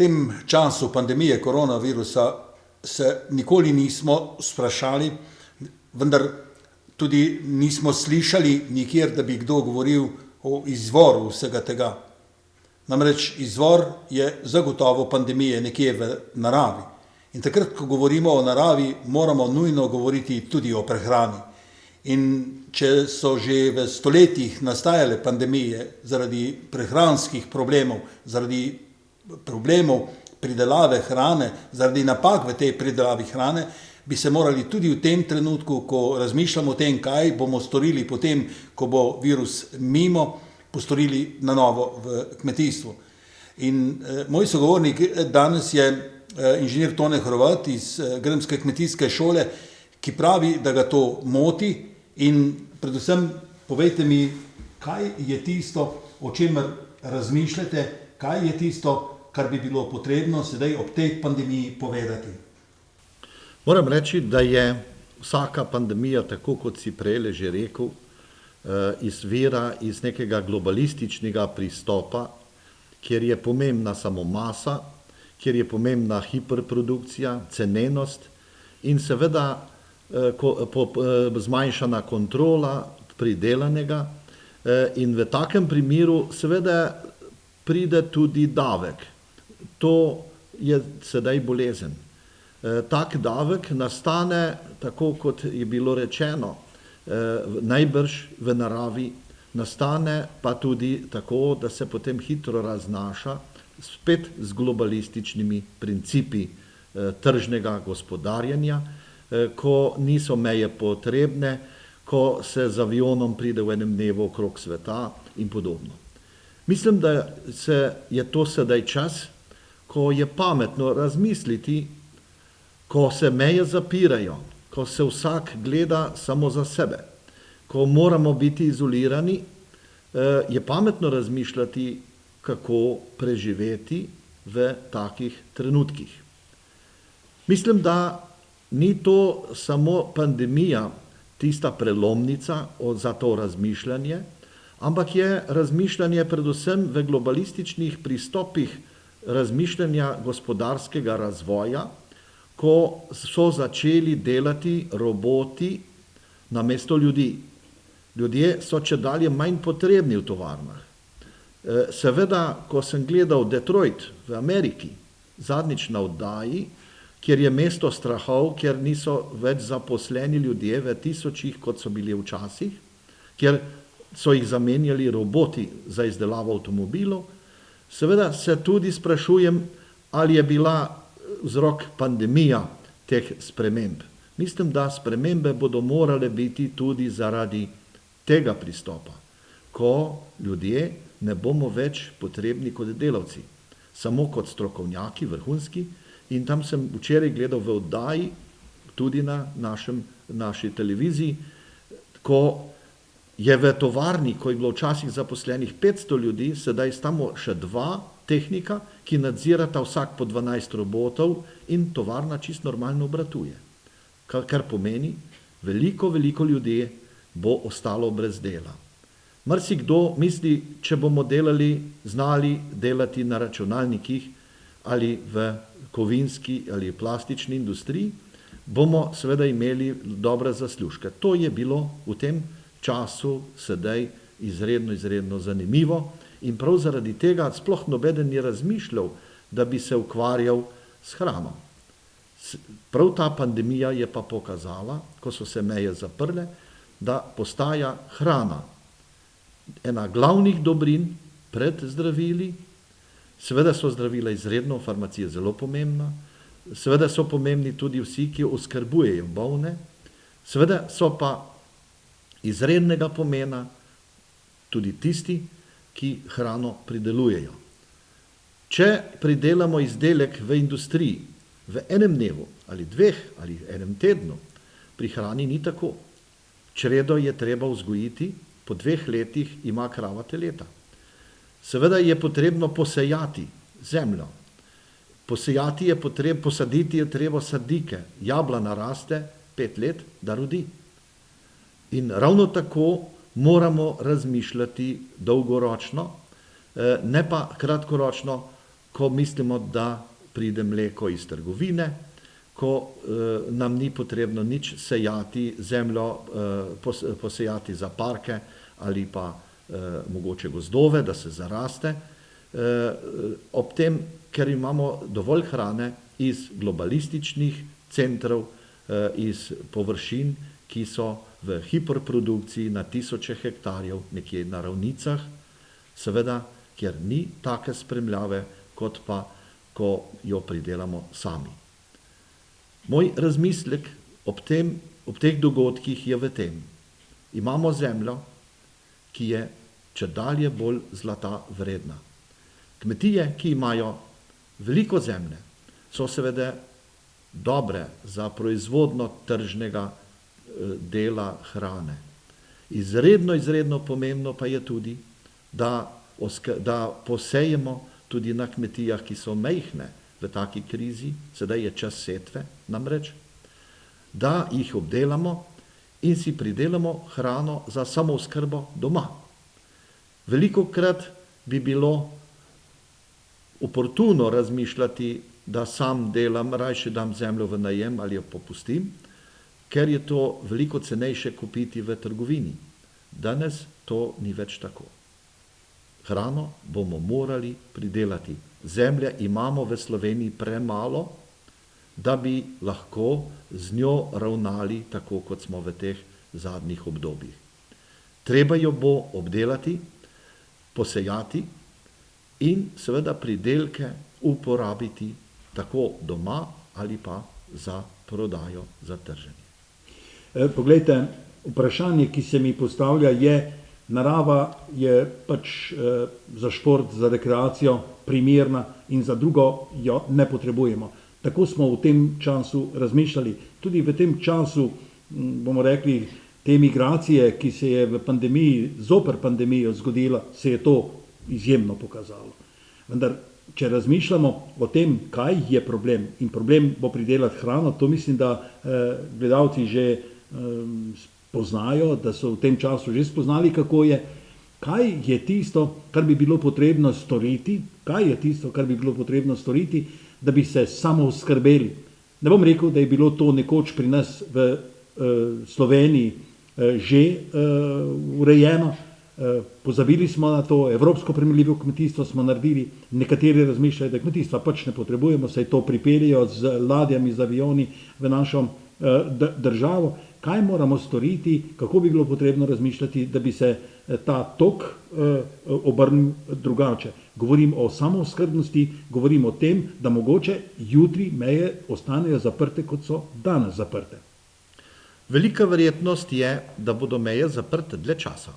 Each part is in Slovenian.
tem času pandemije koronavirusa se nikoli nismo sprašali, vendar tudi nismo slišali nikjer, da bi kdo govoril o izvoru vsega tega. Namreč izvor je zagotovo pandemije nekje v naravi. In takrat, ko govorimo o naravi, moramo nujno govoriti tudi o prehrani. In če so že v stoletjih nastajale pandemije zaradi prehranskih problemov, zaradi problemov pridelave hrane, zaradi napak v tej pridelavi hrane, bi se morali tudi v tem trenutku, ko razmišljamo o tem, kaj bomo storili potem, ko bo virus mimo, postorili na novo v kmetijstvu. In moj sogovornik danes je inženir Tone Hrovat iz Grmske kmetijske šole, ki pravi, da ga to moti in predvsem povejte mi, kaj je tisto, o čemer razmišljate, kaj je tisto, kar bi bilo potrebno sedaj ob tej pandemiji povedati. Moram reči, da je vsaka pandemija, tako kot si prej že rekel, izvira iz nekega globalističnega pristopa, kjer je pomembna samo masa, kjer je pomembna hiperprodukcija, cenenost in seveda zmanjšana kontrola pridelanega in v takem primeru seveda pride tudi davek. To je sedaj bolezen. Tak davek nastane, tako kot je bilo rečeno, najbrž v naravi, nastane pa tudi tako, da se potem hitro raznaša spet z globalističnimi principi tržnega gospodarjenja, ko niso meje potrebne, ko se z avionom pride v enem dnevu okrog sveta in podobno. Mislim, da je to sedaj čas, ko je pametno razmisliti, ko se meje zapirajo, ko se vsak gleda samo za sebe, ko moramo biti izolirani, je pametno razmišljati, kako preživeti v takih trenutkih. Mislim, da ni to samo pandemija tista prelomnica za to razmišljanje, ampak je razmišljanje predvsem v globalističnih pristopih razmišljanja gospodarskega razvoja, ko so začeli delati roboti namesto ljudi. Ljudje so čedalje manj potrebni v tovarnah. Seveda, ko sem gledal Detroit v Ameriki, zadnjič na oddaji, kjer je mesto strahov, kjer niso več zaposleni ljudje v tisočih, kot so bili včasih, kjer so jih zamenjali roboti za izdelavo avtomobilov, seveda se tudi sprašujem, ali je bila vzrok pandemija teh sprememb. Mislim, da spremembe bodo morale biti tudi zaradi tega pristopa, ko ljudje ne bomo več potrebni kot delavci, samo kot strokovnjaki, vrhunski. In tam sem včeraj gledal v oddaji, tudi na naši televiziji, ko je v tovarni, ko je bilo včasih zaposlenih 500 ljudi, sedaj samo še 2 tehnika, ki nadzirata vsak po 12 robotov in tovarna čisto normalno obratuje. Kar pomeni, veliko ljudi bo ostalo brez dela. Marsikdo misli, če bomo znali delati na računalnikih ali v kovinski ali plastični industriji, bomo seveda imeli dobre zaslužke. To je bilo v tem času sedaj izredno zanimivo in prav zaradi tega sploh nobeden ni razmišljal, da bi se ukvarjal s hrano. Prav ta pandemija je pa pokazala, ko so se meje zaprle, da postaja hrana ena glavnih dobrin pred zdravili. Seveda so zdravila izredno, farmacija zelo pomembna, seveda so pomembni tudi vsi, ki oskrbujejo bolne, seveda so pa izrednega pomena tudi tisti, ki hrano pridelujejo. Če pridelamo izdelek v industriji v enem dnevu ali 2 ali enem tednu, pri hrani ni tako. Čredo je treba vzgojiti, po 2 letih ima krava teleta. Seveda je potrebno posejati zemljo. Posaditi je treba sadike. Jablana raste 5 let, da rodi. In ravno tako moramo razmišljati dolgoročno, ne pa kratkoročno, ko mislimo, da pride mleko iz trgovine, ko nam ni potrebno nič sejati, zemljo posejati za parke ali pa mogoče gozdove, da se zaraste. Ob tem, ker imamo dovolj hrane iz globalističnih centrov, iz površin, ki so v hiperprodukciji na tisoče hektarjev, nekje na ravnicah, seveda, kjer ni take spremljave, kot pa, ko jo pridelamo sami. Moj razmislek ob teh dogodkih je v tem. Imamo zemljo, ki je čedalje bolj zlata vredna. Kmetije, ki imajo veliko zemlje, so seveda dobre za proizvodno tržnega dela hrane. Izredno pomembno pa je tudi, da posejemo tudi na kmetijah, ki so majhne v taki krizi, sedaj je čas setve namreč, da jih obdelamo in si pridelamo hrano za samooskrbo doma. Velikokrat bi bilo oportuno razmišljati, da sam delam, rajše dam zemljo v najem ali jo popustim, ker je to veliko cenejše kupiti v trgovini. Danes to ni več tako. Hrano bomo morali pridelati. Zemlje imamo v Sloveniji premalo, da bi lahko z njo ravnali tako, kot smo v teh zadnjih obdobjih. Treba jo bo obdelati, posejati in seveda pridelke uporabiti tako doma ali pa za prodajo, za trženje. Poglejte, vprašanje, ki se mi postavlja, je, narava je pač za šport, za rekreacijo primerna in za drugo jo ne potrebujemo. Tako smo v tem času razmišljali. Tudi v tem času, bomo rekli, te migracije, ki se je v pandemiji, zoper pandemijo zgodila, se je to izjemno pokazalo. Vendar, če razmišljamo o tem, kaj je problem, in problem bo pridelati hrano, to mislim, da gledalci že poznajo, da so v tem času že spoznali, kako je. Kaj je tisto, kar bi bilo potrebno storiti, da bi se samooskrbeli? Ne bom rekel, da je bilo to nekoč pri nas v Sloveniji že urejeno. Pozabili smo na to, evropsko primerljivo kmetijstvo smo naredili, nekateri razmišljajo, da kmetijstva pač ne potrebujemo, saj to pripeljejo z ladjami, z avioni v našo državo. Kaj moramo storiti, kako bi bilo potrebno razmišljati, da bi se ta tok obrnil drugače? Govorim o samooskrbnosti, govorim o tem, da mogoče jutri meje ostanejo zaprte, kot so danes zaprte. Velika verjetnost je, da bodo meje zaprte dlje časa.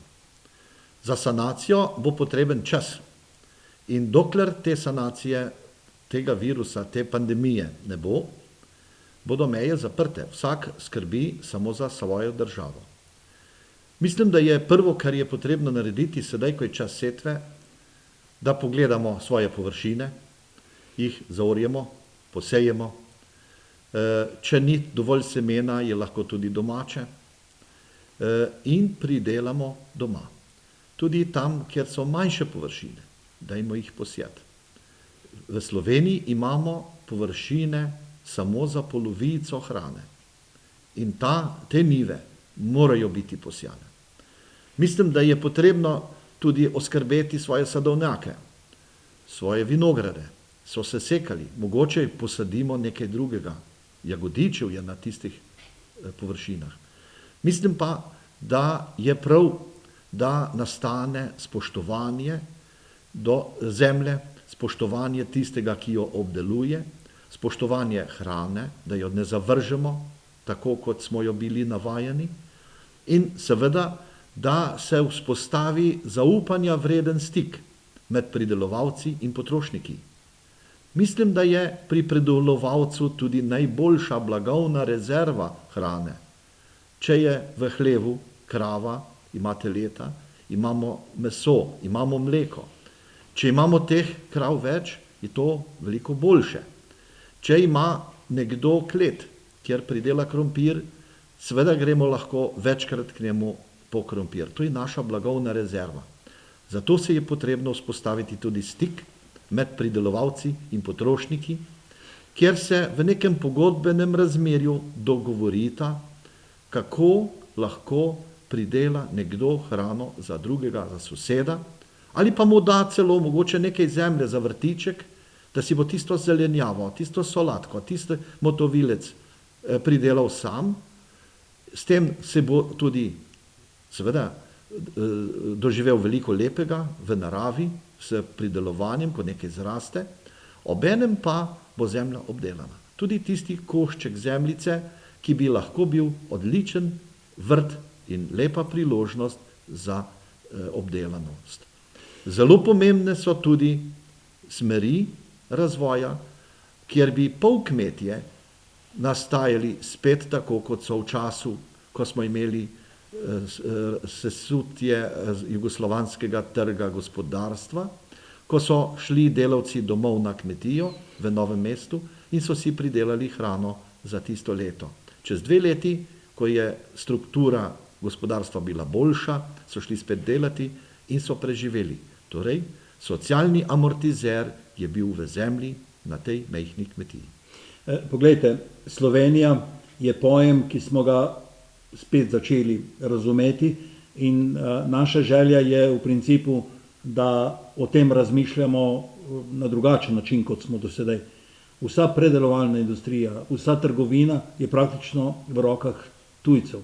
Za sanacijo bo potreben čas. In dokler te sanacije, tega virusa, te pandemije ne bo, bodo meje zaprte. Vsak skrbi samo za svojo državo. Mislim, da je prvo, kar je potrebno narediti sedaj, ko je čas setve, da pogledamo svoje površine, jih zaorjemo, posejemo. Če ni dovolj semena, je lahko tudi domače. In pridelamo doma. Tudi tam, kjer so manjše površine, dajmo jih posijati. V Sloveniji imamo površine samo za polovico hrane. In te njive morajo biti posijane. Mislim, da je potrebno tudi oskrbeti svoje sadovnjake, svoje vinograde. So se sekali, mogoče posadimo nekaj drugega. Jagodičev je na tistih površinah. Mislim pa, da je prav, da nastane spoštovanje do zemlje, spoštovanje tistega, ki jo obdeluje, spoštovanje hrane, da jo ne zavržemo, tako kot smo jo bili navajeni, in seveda, da se vzpostavi zaupanja vreden stik med pridelovalci in potrošniki. Mislim, da je pri pridelovalcu tudi najboljša blagovna rezerva hrane. Če je v hlevu krava, ima teleta, imamo meso, imamo mleko. Če imamo teh krav več, je to veliko boljše. Če ima nekdo klet, kjer pridela krompir, seveda gremo lahko večkrat k njemu po krompir. To je naša blagovna rezerva. Zato se je potrebno vzpostaviti tudi stik med pridelovalci in potrošniki, kjer se v nekem pogodbenem razmerju dogovorita, kako lahko pridela nekdo hrano za drugega, za soseda, ali pa mu da celo mogoče nekaj zemlje za vrtiček, da si bo tisto zelenjavo, tisto solatko, tisto motovilec pridelal sam. S tem se bo tudi seveda doživel veliko lepega v naravi s pridelovanjem, ko nekaj zraste, obenem pa bo zemlja obdelana. Tudi tisti košček zemljice, ki bi lahko bil odličen vrt in lepa priložnost za obdelanost. Zelo pomembne so tudi smeri razvoja, kjer bi polkmetje nastajali spet tako, kot so v času, ko smo imeli sesutje jugoslovanskega trga gospodarstva, ko so šli delavci domov na kmetijo v Novem mestu in so si pridelali hrano za tisto leto. Čez 2 leti, ko je struktura gospodarstva bila boljša, so šli spet delati in so preživeli. Torej, socialni amortizer je bil v zemlji na tej majhni kmetiji. Poglejte, Slovenija je pojem, ki smo ga spet začeli razumeti in naša želja je v principu, da o tem razmišljamo na drugačen način, kot smo do sedaj. Vsa predelovalna industrija, vsa trgovina je praktično v rokah tujcev.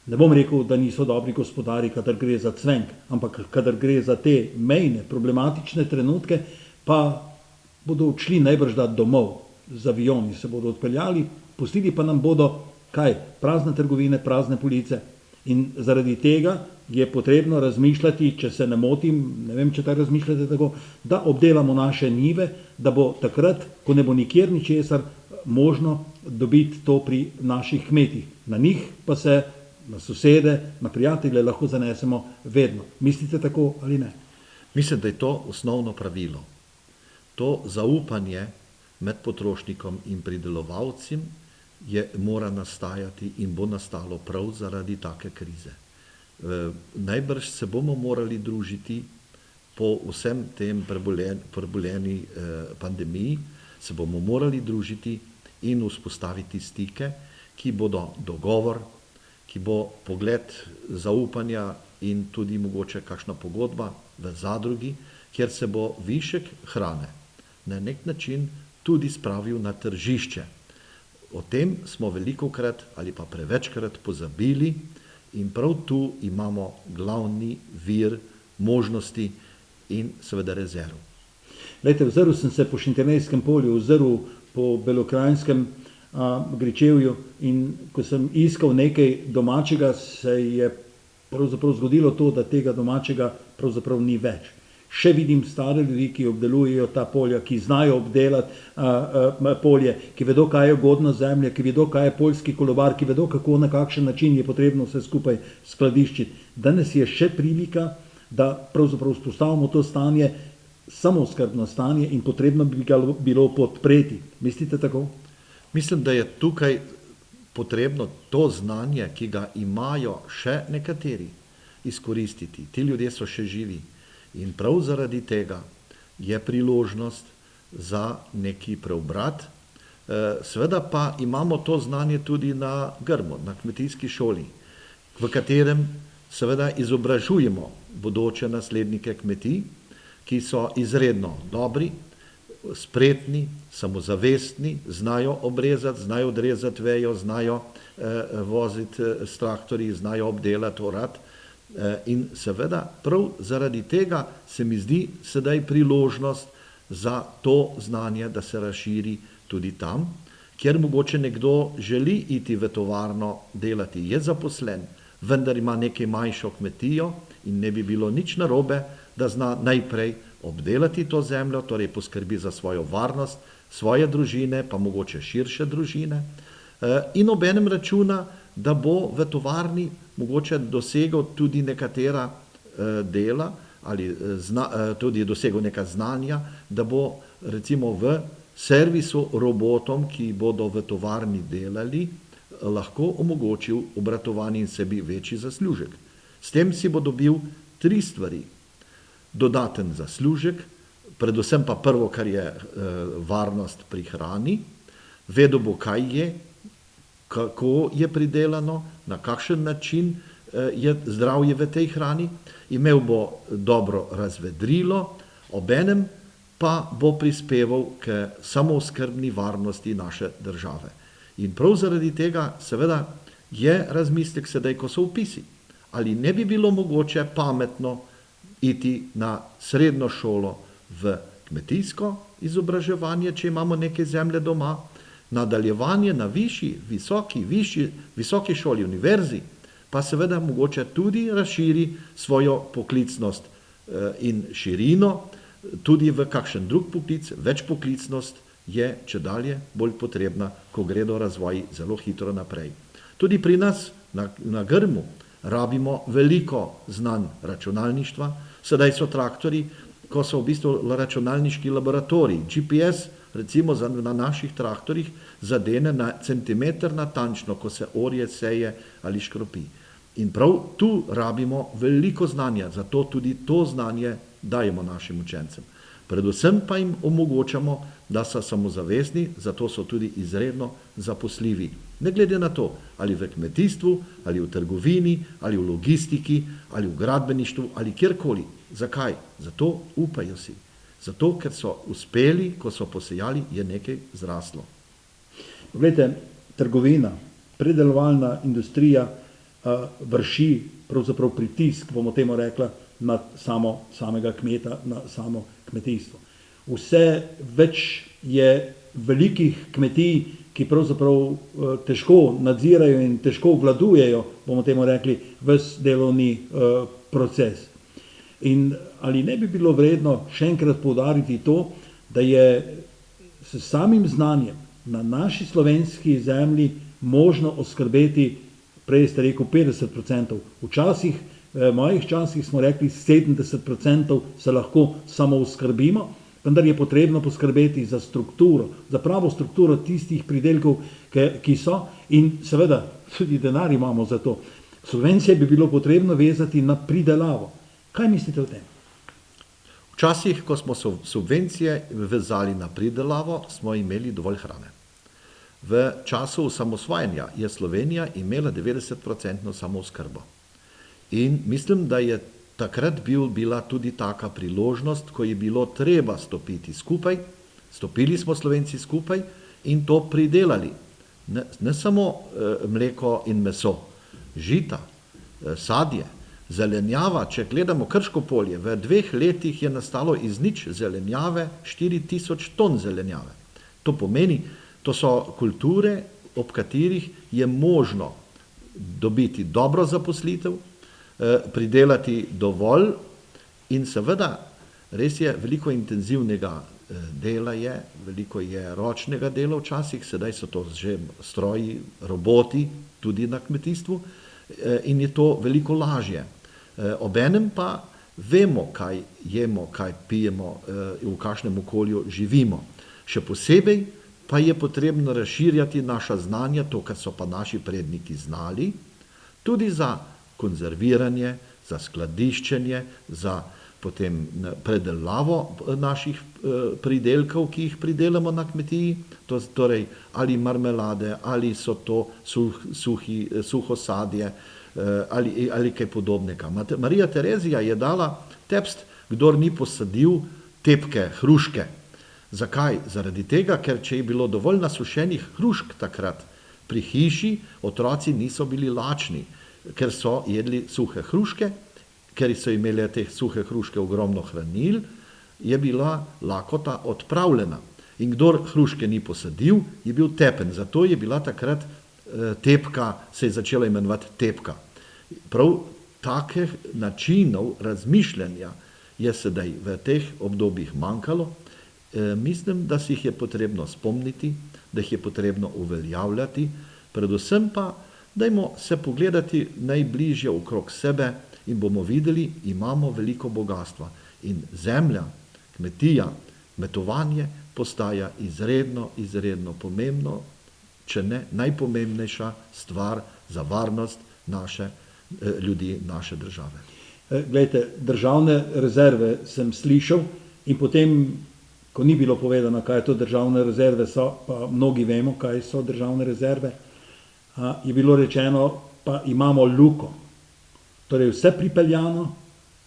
Ne bom rekel, da niso dobri gospodari, kadar gre za cvenk, ampak kadar gre za te mejne, problematične trenutke, pa bodo odšli najbrž dati domov, z avioni se bodo odpeljali, pustili pa nam bodo, kaj, prazne trgovine, prazne police. In zaradi tega je potrebno razmišljati, če se ne motim, ne vem, če tako razmišljate tako, da obdelamo naše njive, da bo takrat, ko ne bo nikjer ničesar, možno dobiti to pri naših kmetih. Na njih pa se, na sosede, na prijatelje lahko zanesemo vedno. Mislite tako ali ne? Mislim, da je to osnovno pravilo. To zaupanje med potrošnikom in pridelovalcem mora nastajati in bo nastalo prav zaradi take krize. Najbrž se bomo morali družiti po vsem tem preboleni pandemiji, se bomo morali družiti in vzpostaviti stike, ki bodo dogovor, ki bo pogled zaupanja in tudi mogoče kakšna pogodba v zadrugi, kjer se bo višek hrane na nek način tudi spravil na tržišče. O tem smo velikokrat ali pa prevečkrat pozabili in prav tu imamo glavni vir možnosti in seveda rezerv. Lejte, vzrl sem se po Šentjernejskem polju, vzrl po Belokranjskem gričevju in ko sem iskal nekaj domačega, se je pravzaprav zgodilo to, da tega domačega pravzaprav ni več. Še vidim stare ljudi, ki obdelujejo ta polja, ki znajo obdelati polje, ki vedo, kaj je ugodna zemlja, ki vedo, kaj je poljski kolobar, ki vedo, kako na kakšen način je potrebno vse skupaj skladiščiti. Danes je še prilika, da pravzaprav vzpostavimo to stanje, samooskrbno stanje in potrebno bi ga bilo podpreti. Mislite tako? Mislim, da je tukaj potrebno to znanje, ki ga imajo še nekateri, izkoristiti. Ti ljudje so še živi. In prav zaradi tega je priložnost za neki preobrat. Seveda pa imamo to znanje tudi na Grmu, na kmetijski šoli, v katerem seveda izobražujemo bodoče naslednike kmetij, ki so izredno dobri, spretni, samozavestni, znajo obrezati, znajo odrezati vejo, znajo voziti s traktorji, znajo obdelati orati. In seveda prav zaradi tega se mi zdi sedaj priložnost za to znanje, da se razširi tudi tam, kjer mogoče nekdo želi iti v tovarno delati, je zaposlen, vendar ima nekaj manjšo kmetijo in ne bi bilo nič narobe, da zna najprej obdelati to zemljo, torej poskrbi za svojo varnost, svoje družine, pa mogoče širše družine, in obenem računa, da bo v tovarni mogoče dosegel tudi nekatera dela ali tudi dosegel neka znanja, da bo recimo v servisu robotom, ki bodo v tovarni delali, lahko omogočil obratovanje in sebi večji zaslužek. S tem si bo dobil 3 stvari. Dodaten zaslužek, predvsem pa prvo, kar je varnost pri hrani, vedel bo, kaj je, kako je pridelano, na kakšen način je zdravje v tej hrani, imel bo dobro razvedrilo, obenem pa bo prispeval k samooskrbni varnosti naše države. In prav zaradi tega seveda je razmislek sedaj, ko so vpisi. Ali ne bi bilo mogoče pametno iti na srednjo šolo v kmetijsko izobraževanje, če imamo neke zemlje doma, nadaljevanje na visoki šoli, univerzi, pa seveda mogoče tudi razširi svojo poklicnost in širino, tudi v kakšen drug poklic, večpoklicnost je čedalje bolj potrebna, ko gredo razvoji zelo hitro naprej. Tudi pri nas na Grmu rabimo veliko znanj računalništva, sedaj so traktori, ko so v bistvu računalniški laboratoriji, GPS, recimo na naših traktorjih, zadene na centimeter natančno, ko se orje, seje ali škropi. In prav tu rabimo veliko znanja, zato tudi to znanje dajemo našim učencem. Predvsem pa jim omogočamo, da so samozavestni, zato so tudi izredno zaposljivi. Ne glede na to, ali v kmetijstvu, ali v trgovini, ali v logistiki, ali v gradbeništvu, ali kjerkoli. Zakaj? Zato upajo si. Zato, ker so uspeli, ko so posejali, je nekaj zraslo. Poglejte, trgovina, predelovalna industrija vrši pravzaprav pritisk, bomo temu rekla, na samega kmeta, na samo kmetijstvo. Vse več je velikih kmetij, ki pravzaprav težko nadzirajo in težko obvladujejo, bomo temu rekli, ves delovni proces. In ali ne bi bilo vredno še enkrat poudariti to, da je s samim znanjem na naši slovenski zemlji možno oskrbeti, prej ste rekel 50%, včasih, v mojih časih smo rekli 70% se lahko samo oskrbimo, vendar je potrebno poskrbeti za strukturo, za pravo strukturo tistih pridelkov, ki so, in seveda tudi denar imamo za to. Subvencije bi bilo potrebno vezati na pridelavo. Kaj mislite o tem? Včasih, ko smo subvencije vezali na pridelavo, smo imeli dovolj hrane. V času osamosvajanja je Slovenija imela 90% samooskrbo. In mislim, da je takrat bila tudi taka priložnost, ko je bilo treba stopiti skupaj, stopili smo Slovenci skupaj in to pridelali. Ne samo mleko in meso, žita, sadje, zelenjava, če gledamo Krško polje, v 2 letih je nastalo iz nič zelenjave 4000 ton zelenjave. To pomeni, to so kulture, ob katerih je možno dobiti dobro zaposlitev, pridelati dovolj in seveda res je veliko intenzivnega dela je, veliko je ročnega dela včasih, sedaj so to že stroji, roboti, tudi na kmetijstvu in je to veliko lažje. Obenem pa vemo, kaj jemo, kaj pijemo, v kakšnem okolju živimo. Še posebej pa je potrebno razširjati naša znanja, to, kar so pa naši predniki znali, tudi za konzerviranje, za skladiščenje, za potem predelavo naših pridelkov, ki jih pridelamo na kmetiji, torej ali marmelade, ali so to suho sadje, ali kaj podobnega. Marija Terezija je dala tekst, kdor ni posadil tepke, hruške. Zakaj? Zaradi tega, ker če je bilo dovolj nasušenih hrušk takrat pri hiši, otroci niso bili lačni, ker so jedli suhe hruške, ker so imeli te suhe hruške ogromno hranil, je bila lakota odpravljena. In kdor hruške ni posadil, je bil tepen. Zato je bila takrat tepka, se je začela imenovati tepka. Prav takih načinov razmišljanja je sedaj v teh obdobjih manjkalo. Mislim, da si jih je potrebno spomniti, da jih je potrebno uveljavljati, predvsem pa dajmo se pogledati najbližje okrog sebe in bomo videli, imamo veliko bogatstva. In zemlja, kmetija, kmetovanje postaja izredno pomembno, če ne najpomembnejša stvar za varnost naše ljudi, naše države. Glejte, državne rezerve sem slišal In potem, ko ni bilo povedano, kaj to državne rezerve so, pa mnogi vemo, kaj so državne rezerve, je bilo rečeno, pa imamo luko. Torej vse pripeljano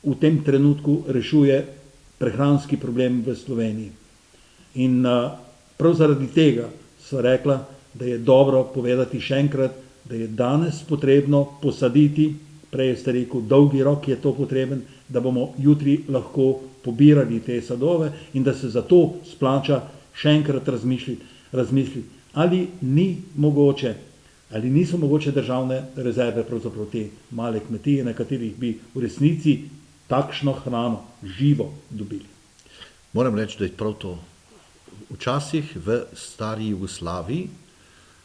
v tem trenutku rešuje prehranski problem v Sloveniji. In prav zaradi tega so rekla, da je dobro povedati še enkrat, da je danes potrebno posaditi, prej ste rekel, dolgi rok je to potreben, da bomo jutri lahko pobirali te sadove in da se zato splača še enkrat razmisliti, ali niso mogoče državne rezerve, pravzaprav te male kmetije, na katerih bi v resnici takšno hrano živo dobili. Moram reči, da je prav to. Včasih v stari Jugoslaviji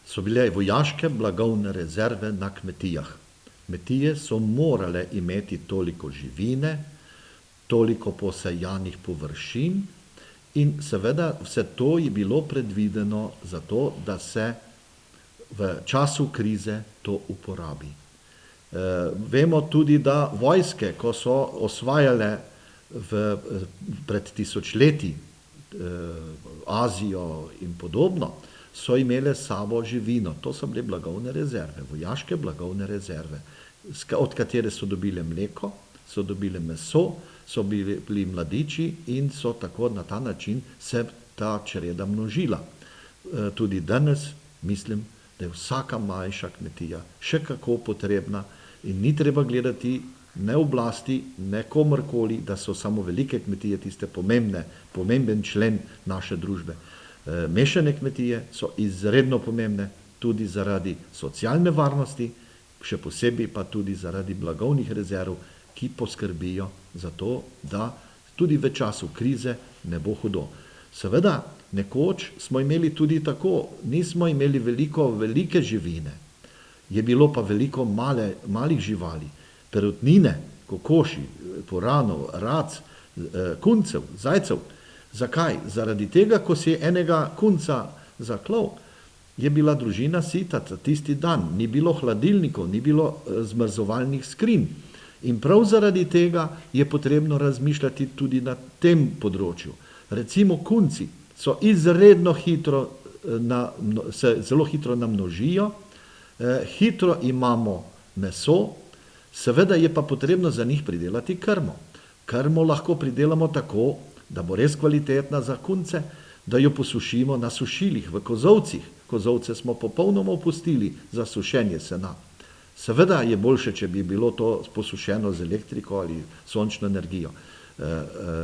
so bile vojaške blagovne rezerve na kmetijah. Kmetije so morale imeti toliko živine, toliko posejanih površin in seveda vse to je bilo predvideno za to, da se v času krize to uporabi. Vemo tudi, da vojske, ko so osvajale pred tisočletji Azijo in podobno, so imele s sabo živino. To so bile blagovne rezerve, vojaške blagovne rezerve, od katere so dobile mleko, so dobile meso, so bili mladiči in so tako na ta način se ta čreda množila. Tudi danes mislim, da je vsaka manjša kmetija še kako potrebna in ni treba gledati ne oblasti, ne komorkoli, da so samo velike kmetije tiste pomemben člen naše družbe. Mešane kmetije so izredno pomembne tudi zaradi socialne varnosti, še posebej pa tudi zaradi blagovnih rezerv, ki poskrbijo za to, da tudi v času krize ne bo hudo. Seveda, nekoč smo imeli tudi tako, nismo imeli velike živine, je bilo pa veliko malih živali, perutnine, kokoši, puranov, rac, kuncev, zajcev. Zakaj? Zaradi tega, ko si enega kunca zaklal, je bila družina sita tisti dan, ni bilo hladilnikov, ni bilo zmrzovalnih skrinj. In prav zaradi tega je potrebno razmišljati tudi na tem področju. Recimo kunci so izredno hitro, se zelo hitro namnožijo, hitro imamo meso, seveda je pa potrebno za njih pridelati krmo. Krmo lahko pridelamo tako, da bo res kvalitetna za kunce, da jo posušimo na sušilih, v kozovcih. Kozovce smo popolnoma opustili za sušenje sena. Seveda je boljše, če bi bilo to posušeno z elektriko ali sončno energijo.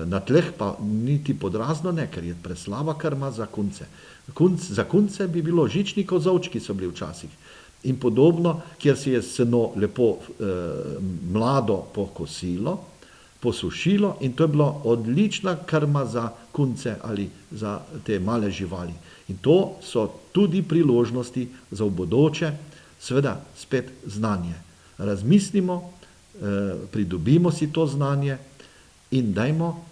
Na tleh pa niti podrazno ne, ker je preslaba krma za kunce. Za kunce bi bilo žični kozovčki so bili včasih. In podobno, kjer se je seno lepo mlado pokosilo, posušilo in to je bila odlična krma za kunce ali za te male živali. In to so tudi priložnosti za v bodoče, seveda spet znanje. Razmislimo, pridobimo si to znanje in dajmo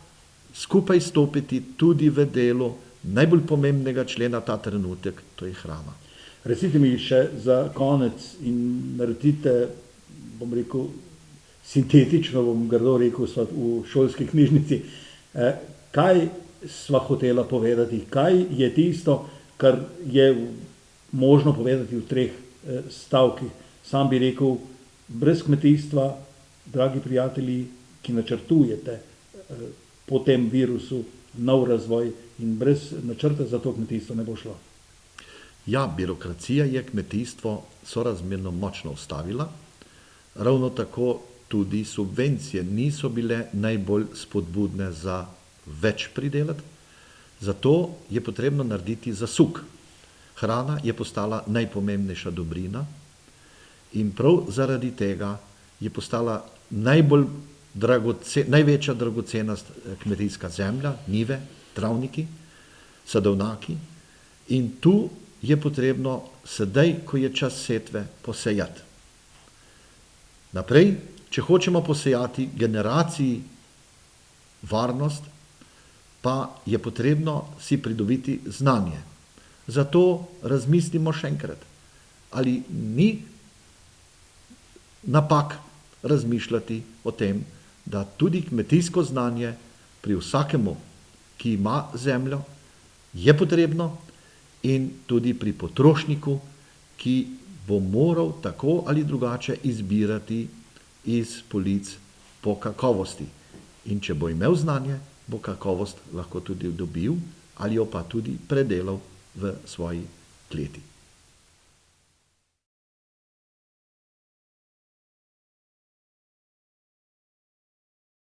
skupaj stopiti tudi v delu najbolj pomembnega člena ta trenutek, to je hrana. Recite mi še za konec in naredite, bom rekel, sintetično, bom grdo rekel, v šolski knjižnici, kaj sva hotela povedati, kaj je tisto, kar je možno povedati v 3 stavkih. Sam bi rekel, brez kmetijstva, dragi prijatelji, ki načrtujete po tem virusu nov razvoj in brez načrta za to kmetijstvo ne bo šlo. Ja, birokracija je kmetijstvo sorazmerno močno ustavila, ravno tako tudi subvencije niso bile najbolj spodbudne za več pridelati, zato je potrebno narediti zasuk. Hrana je postala najpomembnejša dobrina in prav zaradi tega je postala največja dragocenost kmetijska zemlja, njive, travniki, sadovnjaki in tu je potrebno sedaj, ko je čas setve, posejati. Naprej, če hočemo posejati generaciji varnost, pa je potrebno si pridobiti znanje. Zato razmislimo še enkrat, ali ni napak razmišljati o tem, da tudi kmetijsko znanje pri vsakemu ki ima zemljo, je potrebno, in tudi pri potrošniku, ki bo moral tako ali drugače izbirati iz polic po kakovosti. In če bo imel znanje, bo kakovost lahko tudi dobil ali jo pa tudi predelal v svoji kleti.